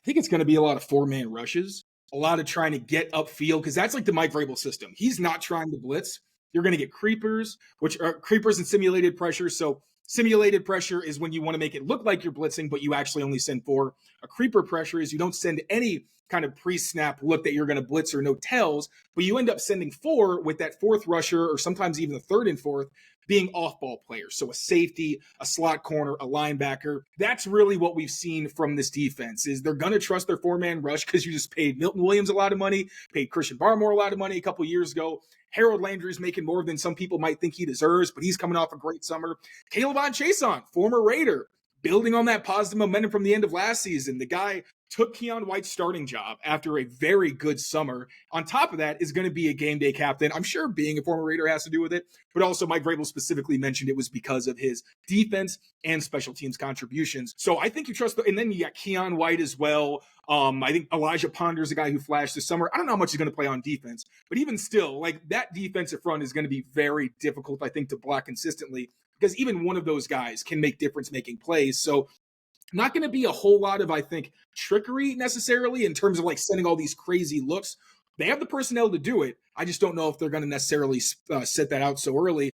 think it's going to be a lot of four-man rushes, a lot of trying to get upfield because that's like the Mike Vrabel system. He's not trying to blitz. You're going to get creepers, which are creepers and simulated pressure. So simulated pressure is when you want to make it look like you're blitzing, but you actually only send four. A creeper pressure is you don't send any kind of pre-snap look that you're going to blitz or no tells, but you end up sending four with that fourth rusher or sometimes even the third and fourth being off-ball players. So a safety, a slot corner, a linebacker. That's really what we've seen from this defense is they're going to trust their four-man rush because you just paid Milton Williams a lot of money, paid Christian Barmore a lot of money a couple years ago. Harold Landry's making more than some people might think he deserves, but he's coming off a great summer. Caleb Chason, former Raider, building on that positive momentum from the end of last season. The guy took Keon White's starting job after a very good summer. On top of that is going to be a game day captain. I'm sure being a former Raider has to do with it, but also Mike Vrabel specifically mentioned it was because of his defense and special teams contributions. So I think you trust, and then you got Keon White as well. I think Elijah Ponder is a guy who flashed this summer. I don't know how much he's going to play on defense, but even still, like that defensive front is going to be very difficult, I think, to block consistently because even one of those guys can make difference making plays. So not going to be a whole lot of, I think, trickery necessarily in terms of like sending all these crazy looks. They have the personnel to do it. I just don't know if they're going to necessarily set that out so early.